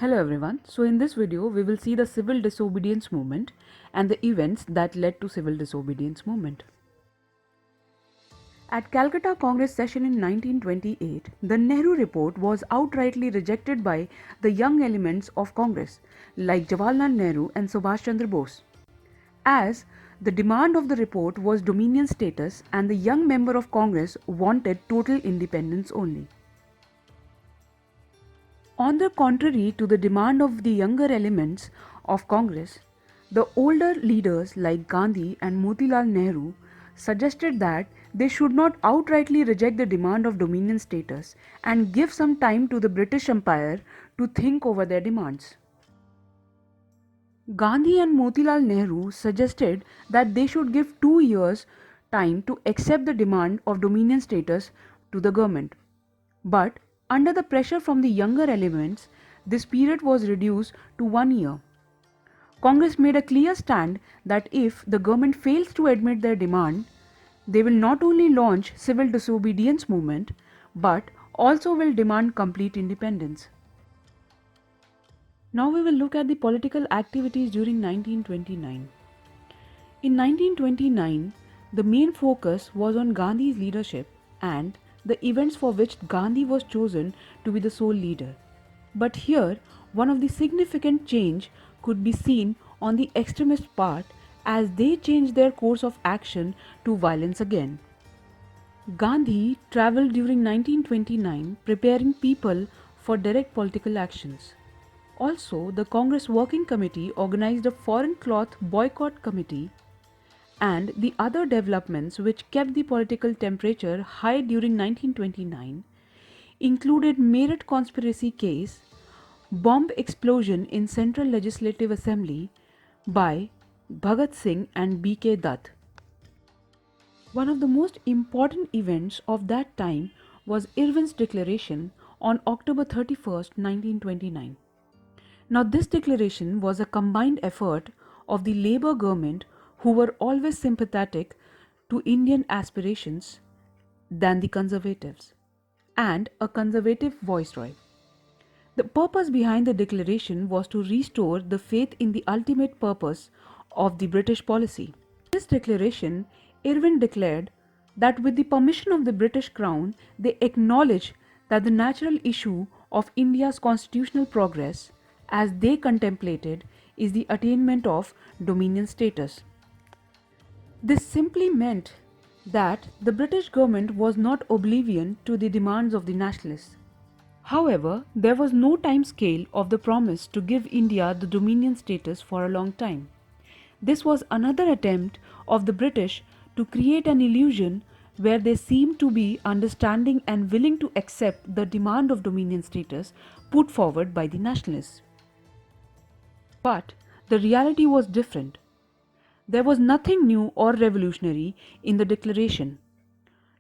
Hello everyone. So in this video we will see the civil disobedience movement and the events that led to civil disobedience movement. At Calcutta Congress session in 1928, the Nehru report was outrightly rejected by the young elements of Congress like Jawaharlal Nehru and Subhash Chandra Bose, as the demand of the report was dominion status and the young member of Congress wanted total independence only. On the contrary to the demand of the younger elements of Congress, the older leaders like Gandhi and Motilal Nehru suggested that they should not outrightly reject the demand of dominion status and give some time to the British Empire to think over their demands. Gandhi and Motilal Nehru suggested that they should give 2 years time to accept the demand of dominion status to the government. But under the pressure from the younger elements, this period was reduced to 1 year. Congress made a clear stand that if the government fails to admit their demand, they will not only launch civil disobedience movement but also will demand complete independence. Now we will look at the political activities during 1929. In 1929, the main focus was on Gandhi's leadership and the events for which Gandhi was chosen to be the sole leader. But here, one of the significant change could be seen on the extremist part as they changed their course of action to violence again. Gandhi travelled during 1929 preparing people for direct political actions. Also, the Congress Working Committee organized a foreign cloth boycott committee, and the other developments which kept the political temperature high during 1929 included Meerut conspiracy case, bomb explosion in Central Legislative Assembly by Bhagat Singh and B.K. Dutt. One of the most important events of that time was Irwin's declaration on October 31st, 1929. Now, this declaration was a combined effort of the Labour government, who were always sympathetic to Indian aspirations than the Conservatives, and a conservative viceroy. The purpose behind the declaration was to restore the faith in the ultimate purpose of the British policy. In this declaration, Irwin declared that with the permission of the British Crown, they acknowledge that the natural issue of India's constitutional progress, as they contemplated, is the attainment of dominion status. This simply meant that the British government was not oblivion to the demands of the nationalists. However, there was no time scale of the promise to give India the dominion status for a long time. This was another attempt of the British to create an illusion where they seemed to be understanding and willing to accept the demand of dominion status put forward by the nationalists. But the reality was different. There was nothing new or revolutionary in the declaration.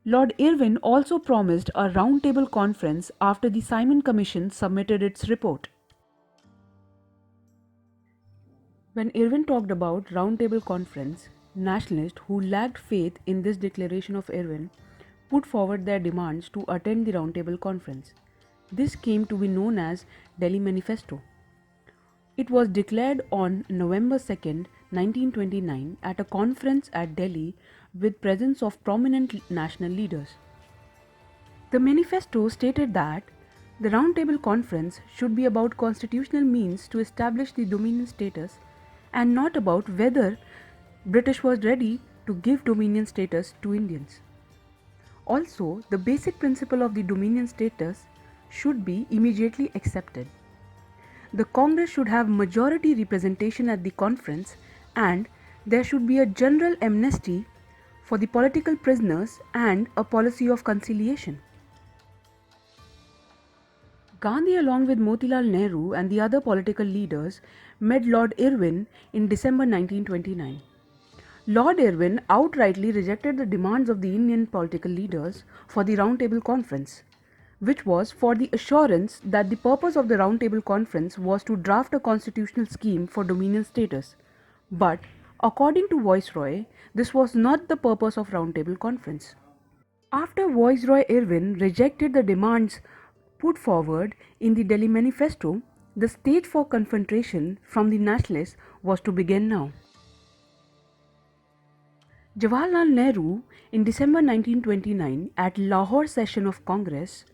Lord Irwin also promised a roundtable conference after the Simon Commission submitted its report. When Irwin talked about roundtable conference, nationalists who lacked faith in this declaration of Irwin put forward their demands to attend the roundtable conference. This came to be known as Delhi Manifesto. It was declared on November 2nd, 1929 at a conference at Delhi with presence of prominent national leaders. The manifesto stated that the Roundtable Conference should be about constitutional means to establish the dominion status and not about whether British was ready to give dominion status to Indians. Also, the basic principle of the dominion status should be immediately accepted. The Congress should have majority representation at the conference, and there should be a general amnesty for the political prisoners and a policy of conciliation. Gandhi, along with Motilal Nehru and the other political leaders, met Lord Irwin in December 1929. Lord Irwin outrightly rejected the demands of the Indian political leaders for the Roundtable Conference, which was for the assurance that the purpose of the Roundtable Conference was to draft a constitutional scheme for dominion status. But, according to Viceroy, this was not the purpose of Roundtable Conference. After Viceroy Irwin rejected the demands put forward in the Delhi Manifesto, The stage for confrontation from the nationalists was to begin now. Jawaharlal Nehru, in December 1929, at Lahore session of Congress,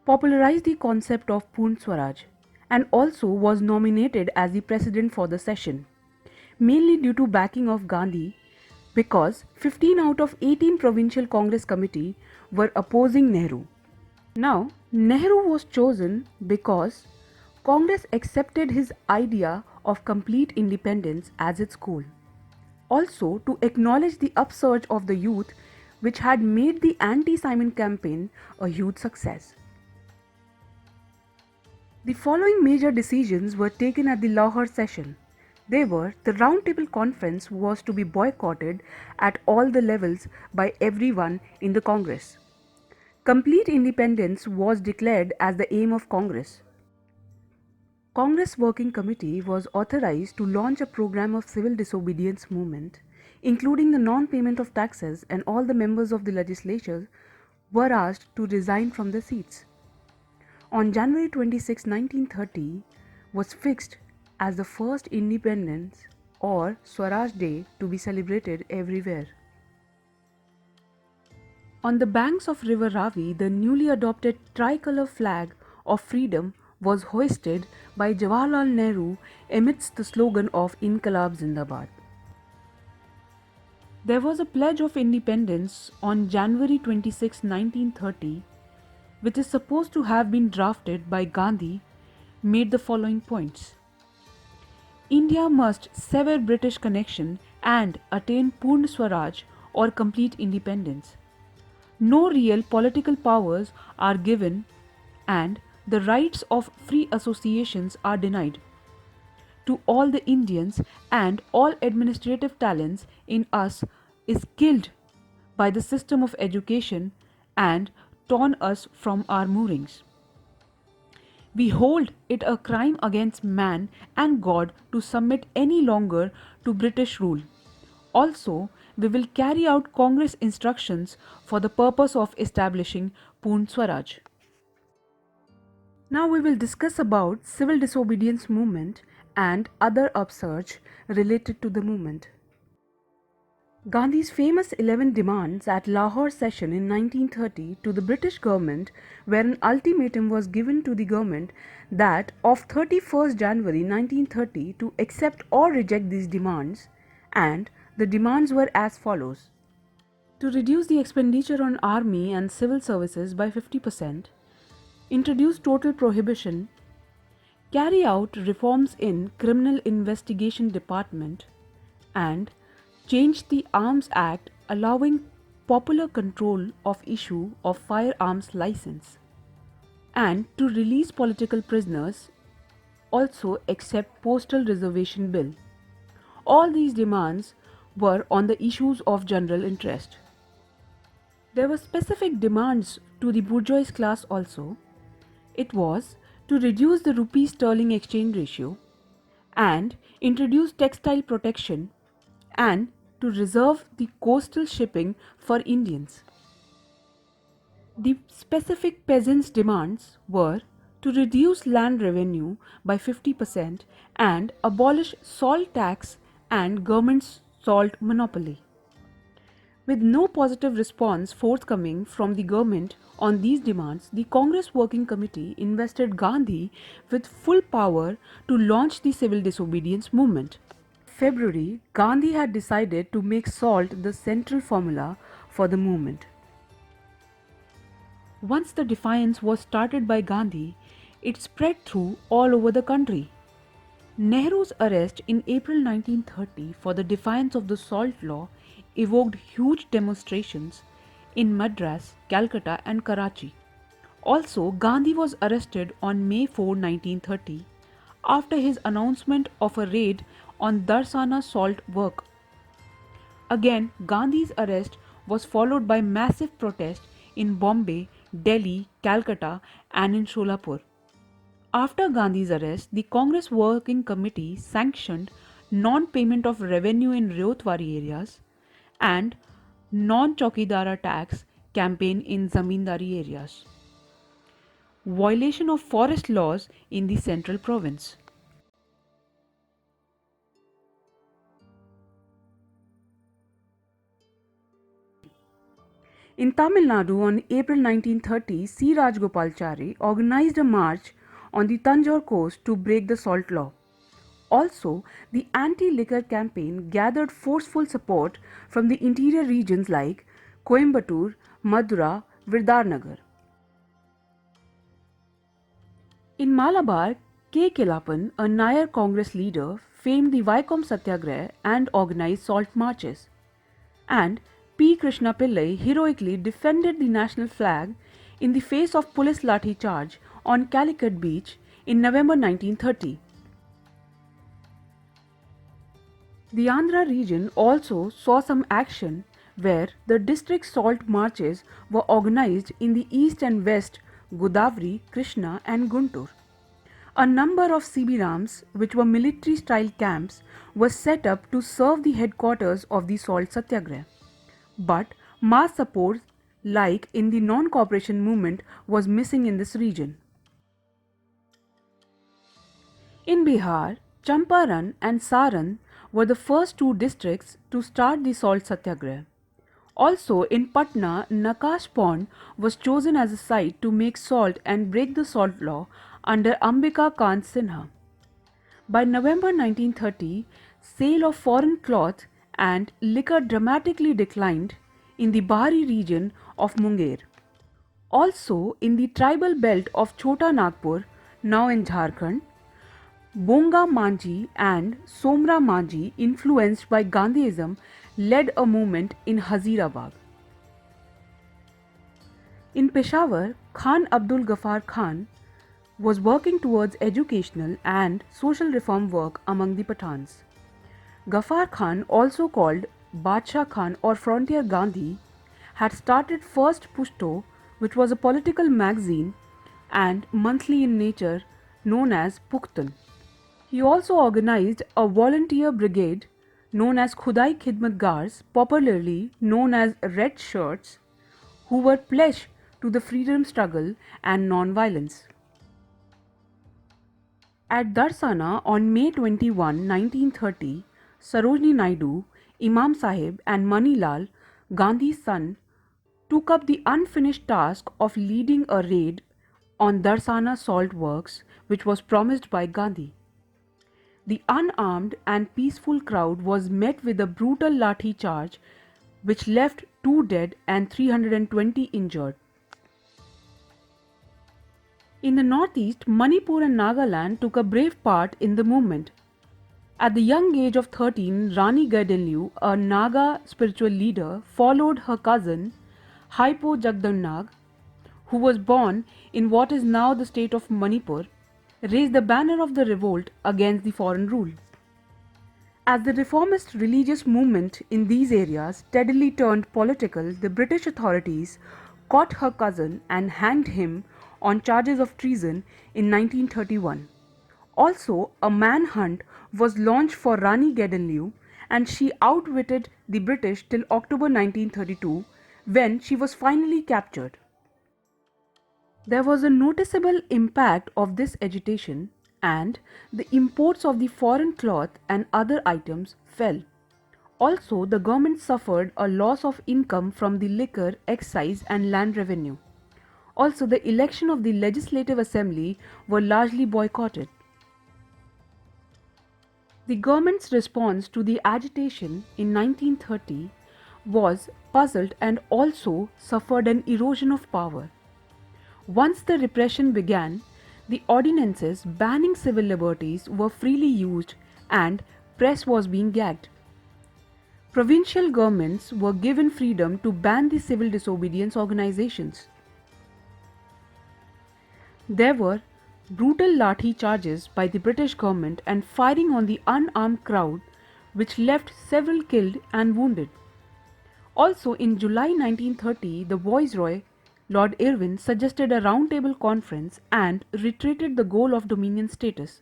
popularized the concept of Purn Swaraj and also was nominated as the president for the session, mainly due to backing of Gandhi because 15 out of 18 provincial Congress committee were opposing Nehru. Now, Nehru was chosen because Congress accepted his idea of complete independence as its goal. Also, to acknowledge the upsurge of the youth, which had made the anti-Simon campaign a huge success. The following major decisions were taken at the Lahore session. They were: the Round Table Conference was to be boycotted at all the levels by everyone in the Congress. Complete independence was declared as the aim of Congress. Congress Working Committee was authorized to launch a program of civil disobedience movement, including the non-payment of taxes, and all the members of the legislature were asked to resign from their seats. On January 26, 1930 was fixed as the first Independence or Swaraj Day to be celebrated everywhere. On the banks of River Ravi, the newly adopted tricolour flag of freedom was hoisted by Jawaharlal Nehru amidst the slogan of Inqilab Zindabad. There was a pledge of independence on January 26, 1930, which is supposed to have been drafted by Gandhi, made the following points. India must sever British connection and attain Purn Swaraj or complete independence. No real political powers are given and the rights of free associations are denied to all the Indians, and all administrative talents in us is killed by the system of education and torn us from our moorings. We hold it a crime against man and God to submit any longer to British rule. Also, we will carry out Congress instructions for the purpose of establishing Purn Swaraj. Now we will discuss about civil disobedience movement and other upsurge related to the movement. Gandhi's famous 11 demands at Lahore session in 1930 to the British government, where an ultimatum was given to the government that of 31st January 1930 to accept or reject these demands, and the demands were as follows: to reduce the expenditure on army and civil services by 50%, introduce total prohibition, carry out reforms in criminal investigation department, and change the Arms Act allowing popular control of issue of firearms license, and to release political prisoners, also accept postal reservation bill. All these demands were on the issues of general interest. There were specific demands to the bourgeois class also. It was to reduce the rupee sterling exchange ratio and introduce textile protection and to reserve the coastal shipping for Indians. The specific peasants' demands were to reduce land revenue by 50% and abolish salt tax and government's salt monopoly. With no positive response forthcoming from the government on these demands, the Congress Working Committee invested Gandhi with full power to launch the civil disobedience movement. February, Gandhi had decided to make salt the central formula for the movement. Once the defiance was started by Gandhi, it spread through all over the country. Nehru's arrest in April 1930 for the defiance of the salt law evoked huge demonstrations in Madras, Calcutta, and Karachi. Also, Gandhi was arrested on May 4, 1930, after his announcement of a raid on Darsana salt work. Again, Gandhi's arrest was followed by massive protest in Bombay, Delhi, Calcutta, and in Sholapur. After Gandhi's arrest, the Congress Working Committee sanctioned non-payment of revenue in Rayotwari areas and non-Chaukidara tax campaign in Zamindari areas. violation of forest laws in the central province. In Tamil Nadu on April 1930, C. Rajgopalachari organized a march on the Tanjore coast to break the salt law. Also, the anti-liquor campaign gathered forceful support from the interior regions like Coimbatore, Madura, Virdarnagar. In Malabar, K. Kilapan, a Nair Congress leader, famed the Vaikom Satyagraha and organized salt marches. And P. Krishna Pillai heroically defended the national flag in the face of police lathi charge on Calicut beach in November 1930. The Andhra region also saw some action where the district salt marches were organized in the east and west Godavari, Krishna and Guntur. A number of Sibirams, which were military style camps, were set up to serve the headquarters of the salt satyagraha. But mass support, like in the non-cooperation movement, was missing in this region. In Bihar, Champaran and Saran were the first two districts to start the salt satyagraha. Also in Patna, Nakash Pond was chosen as a site to make salt and break the salt law under Ambika Kant Sinha. By November 1930, sale of foreign cloth and liquor dramatically declined in the Bahari region of Munger. Also in the tribal belt of Chota Nagpur, now in Jharkhand, Bonga Manji and Somra Manji, influenced by Gandhiism, led a movement in Hazirabad. In Peshawar, Khan Abdul Ghaffar Khan was working towards educational and social reform work among the Pathans. Ghaffar Khan, also called Badshah Khan or Frontier Gandhi, had started First Pushto, which was a political magazine and monthly in nature known as Pukhtan. He also organized a volunteer brigade known as Khudai Khidmatgars, popularly known as Red Shirts, who were pledged to the freedom struggle and non-violence. At Darsana on May 21, 1930, Sarojini Naidu, Imam Sahib and Manilal, Gandhi's son, took up the unfinished task of leading a raid on Darsana salt works, which was promised by Gandhi. The unarmed and peaceful crowd was met with a brutal lathi charge which left 2 dead and 320 injured. In the northeast, Manipur and Nagaland took a brave part in the movement. At the young age of 13, Rani Gaidenliu, a Naga spiritual leader, followed her cousin Haipo Jagdannag, who was born in what is now the state of Manipur, raised the banner of the revolt against the foreign rule. As the reformist religious movement in these areas steadily turned political, the British authorities caught her cousin and hanged him on charges of treason in 1931. Also, a manhunt was launched for Rani Gaidenliu and she outwitted the British till October 1932 when she was finally captured. There was a noticeable impact of this agitation and the imports of the foreign cloth and other items fell. Also, the government suffered a loss of income from the liquor, excise and land revenue. Also, the election of the Legislative Assembly were largely boycotted. The government's response to the agitation in 1930 was puzzled and also suffered an erosion of power. Once the repression began, the ordinances banning civil liberties were freely used and press was being gagged. Provincial governments were given freedom to ban the civil disobedience organizations. There were brutal lathi charges by the British government and firing on the unarmed crowd, which left several killed and wounded. Also in July 1930, the Viceroy Lord Irwin suggested a roundtable conference and reiterated the goal of dominion status.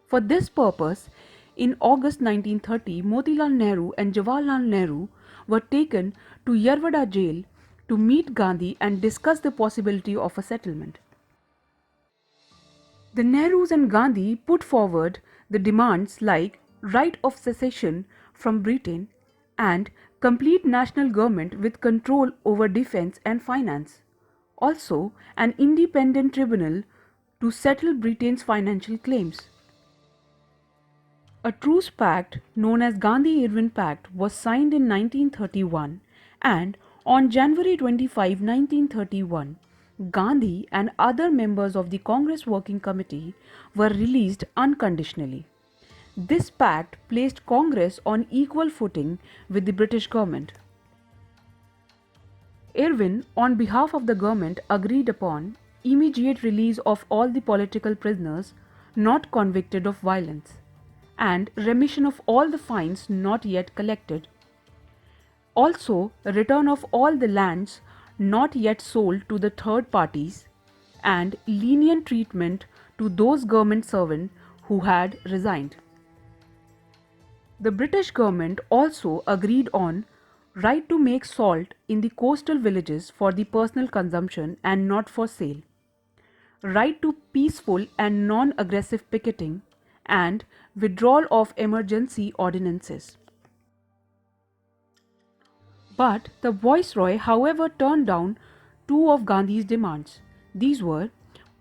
For this purpose, in August 1930, Motilal Nehru and Jawaharlal Nehru were taken to Yarwada jail to meet Gandhi and discuss the possibility of a settlement. The Nehrus and Gandhi put forward the demands like right of secession from Britain and complete national government with control over defense and finance. Also, an independent tribunal to settle Britain's financial claims. A truce pact known as Gandhi-Irwin Pact was signed in 1931, and on January 25, 1931, Gandhi and other members of the Congress Working Committee were released unconditionally. This pact placed Congress on equal footing with the British government. Irwin, on behalf of the government, agreed upon immediate release of all the political prisoners not convicted of violence and remission of all the fines not yet collected. Also, return of all the lands not yet sold to the third parties and lenient treatment to those government servants who had resigned. The British government also agreed on right to make salt in the coastal villages for the personal consumption and not for sale, right to peaceful and non-aggressive picketing, and withdrawal of emergency ordinances. But the Viceroy, however, turned down two of Gandhi's demands. These were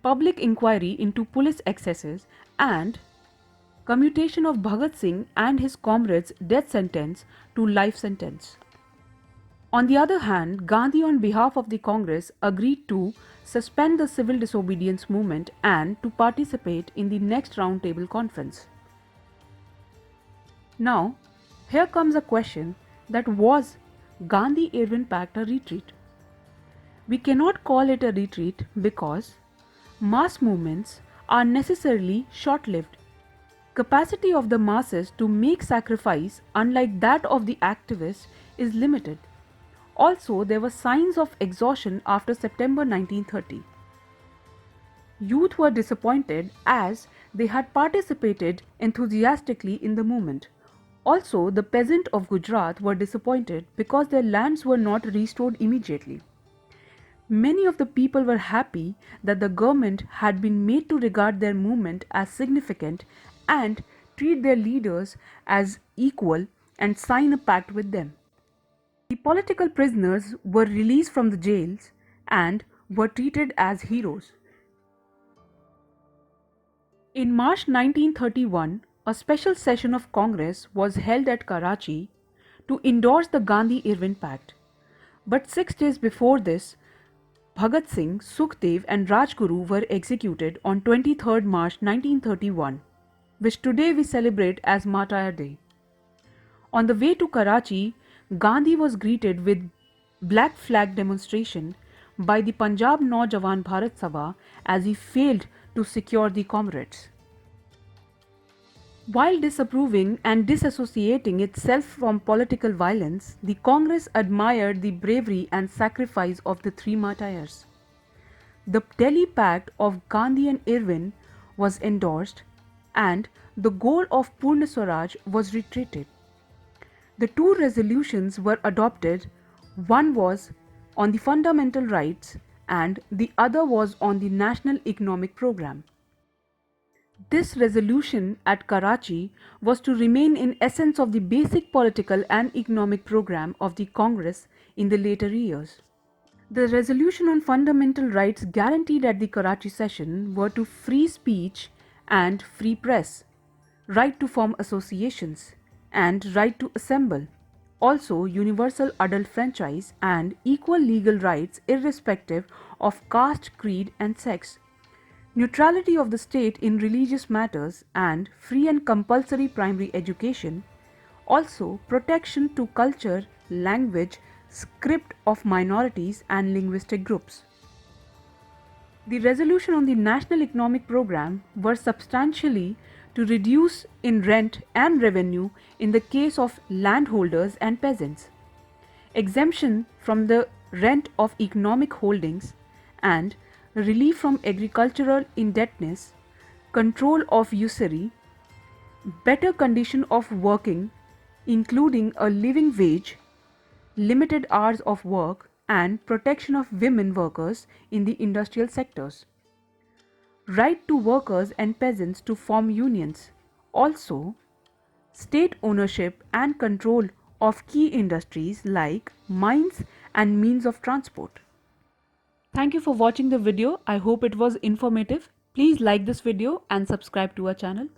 public inquiry into police excesses and commutation of Bhagat Singh and his comrades' death sentence to life sentence. On the other hand, Gandhi, on behalf of the Congress, agreed to suspend the civil disobedience movement and to participate in the next roundtable conference. Now, here comes a question that was Gandhi-Irwin Pact a retreat? We cannot call it a retreat because mass movements are necessarily short-lived. Capacity of the masses to make sacrifice, unlike that of the activists, is limited. Also, there were signs of exhaustion after September 1930. Youth were disappointed as they had participated enthusiastically in the movement. Also, the peasants of Gujarat were disappointed because their lands were not restored immediately. Many of the people were happy that the government had been made to regard their movement as significant and treat their leaders as equal and sign a pact with them. The political prisoners were released from the jails and were treated as heroes. In March 1931, a special session of Congress was held at Karachi to endorse the Gandhi-Irwin Pact. But 6 days before this, Bhagat Singh, Sukhdev and Rajguru were executed on 23rd March 1931, which today we celebrate as Martyr Day. On the way to Karachi, Gandhi was greeted with black flag demonstration by the Punjab Naujawan Bharat Sabha as he failed to secure the comrades. While disapproving and disassociating itself from political violence, the Congress admired the bravery and sacrifice of the three martyrs. The Delhi Pact of Gandhi and Irwin was endorsed, and the goal of Purna Swaraj was reiterated. The two resolutions were adopted. One was on the fundamental rights and the other was on the national economic program. This resolution at Karachi was to remain in essence of the basic political and economic program of the Congress in the later years. The resolution on fundamental rights guaranteed at the Karachi session were to free speech and free press, right to form associations, and right to assemble. Also, universal adult franchise and equal legal rights irrespective of caste, creed, and sex. Neutrality of the state in religious matters and free and compulsory primary education. Also, protection to culture, language, script of minorities and linguistic groups. The resolution on the National Economic Program were substantially to reduce in rent and revenue in the case of landholders and peasants, exemption from the rent of economic holdings, and relief from agricultural indebtedness, control of usury, better condition of working, including a living wage, limited hours of work, and protection of women workers in the industrial sectors. right to workers and peasants to form unions. Also, state ownership and control of key industries like mines and means of transport. Thank you for watching the video. I hope it was informative. Please like this video and subscribe to our channel.